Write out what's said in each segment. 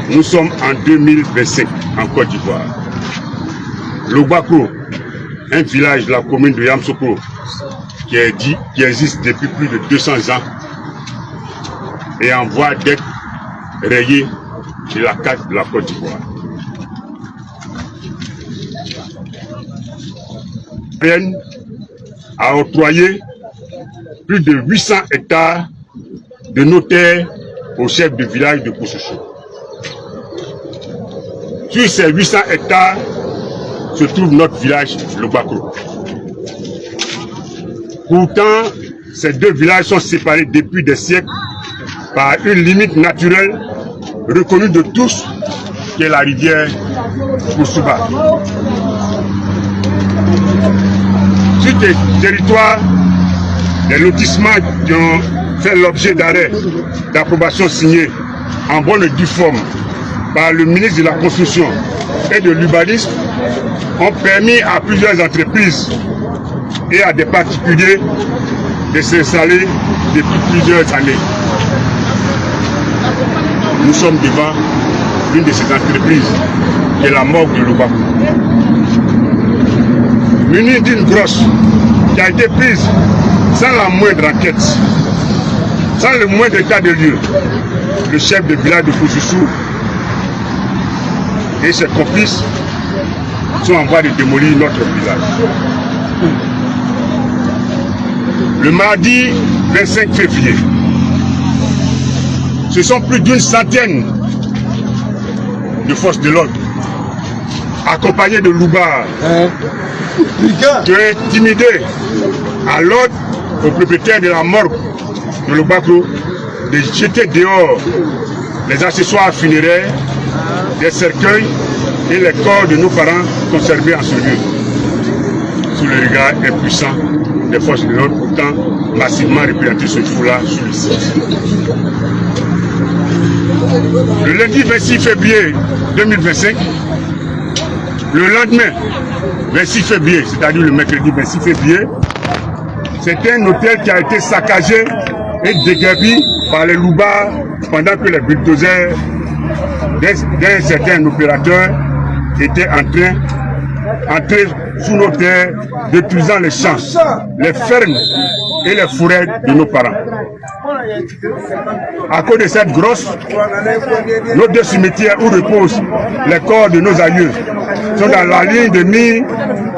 Nous sommes en 2025 en Côte d'Ivoire. Lobako, un village de la commune de Yamsoko qui existe depuis plus de 200 ans et en voie d'être rayé de la carte de la Côte d'Ivoire. A octroyé plus de 800 hectares de nos terres au chef de village de Koussoussou. Sur ces 800 hectares se trouve notre village Lobako. Pourtant, ces deux villages sont séparés depuis des siècles par une limite naturelle reconnue de tous, qui est la rivière Koussouba. Sur des territoires, des lotissements qui ont fait l'objet d'arrêt d'approbation signée en bonne et due forme par le ministre de la Construction et de l'Urbanisme ont permis à plusieurs entreprises et à des particuliers de s'installer depuis plusieurs années. Nous sommes devant l'une de ces entreprises, qui est la morgue de Lobako. Munie d'une grosse qui a été prise sans la moindre enquête, sans le moindre état de lieu, le chef de village de Koussoussou et ses complices sont en voie de démolir notre village. Le mardi 25 février, ce sont plus d'une centaine de forces de l'ordre, accompagnés de loubards, qui ont intimidé à l'ordre aux propriétaires de la morgue de Lobako de jeter dehors les accessoires funéraires, les cercueils et les corps de nos parents conservés en ce lieu, sous le regard impuissant des forces de l'ordre, pourtant massivement représenté ce jour-là sur le site. Le lundi 26 février 2025, le lendemain 26 février, c'est-à-dire le mercredi 26 février, c'est un hôtel qui a été saccagé et déguerpi par les loubards pendant que les bulldozers d'un certain opérateur étaient entrés sous nos terres, détruisant les champs, les fermes et les forêts de nos parents. À cause de cette grosse, nos deux cimetières où reposent les corps de nos aïeux sont dans la ligne de mire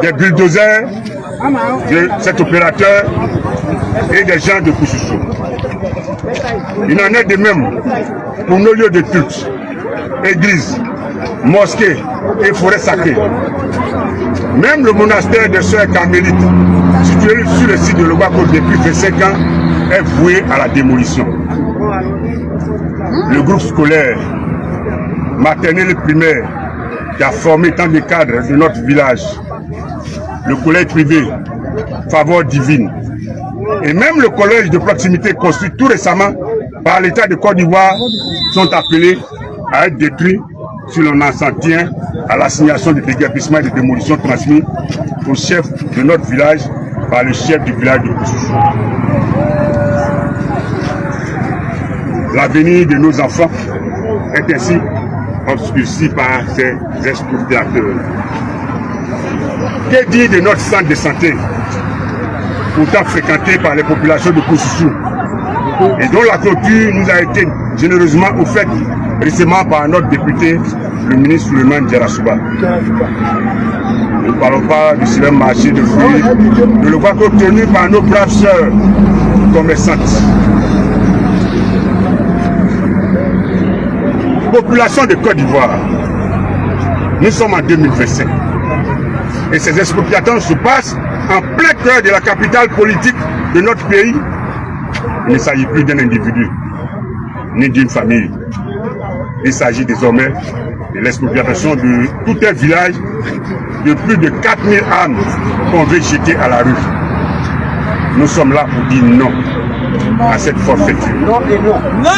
des bulldozers de cet opérateur et des gens de Koussoussou. Il en est de même pour nos lieux de culte, églises, mosquées et forêts sacrées. Même le monastère des Sœurs Carmélites, situé sur le site de Lobako depuis 25 ans, est voué à la démolition. Le groupe scolaire, maternel et primaire, qui a formé tant de cadres de notre village, le collège privé, Faveur Divine, et même le collège de proximité construit tout récemment par l'État de Côte d'Ivoire sont appelés à être détruits si l'on en s'en tient à l'assignation de déguerpissement et de démolition transmis au chef de notre village par le chef du village de Koussoussou. L'avenir de nos enfants est ainsi obscurci par ces expropriateurs. Que dire de notre centre de santé, pourtant fréquenté par les populations de Koussoussou, et dont la clôture nous a été généreusement offerte récemment par notre député, le ministre Souleymane Djarassouba. Nous ne parlons pas du célèbre marché de fruits, de Lobako tenu par nos braves sœurs commerçantes. Population de Côte d'Ivoire, nous sommes en 2025 et ces expropriations se passent en plein cœur de la capitale politique de notre pays. Il ne s'agit plus d'un individu ni d'une famille. Il s'agit désormais de l'expropriation de tout un village de plus de 4000 âmes qu'on veut jeter à la rue. Nous sommes là pour dire non à cette forfaiture. Non et non. Non.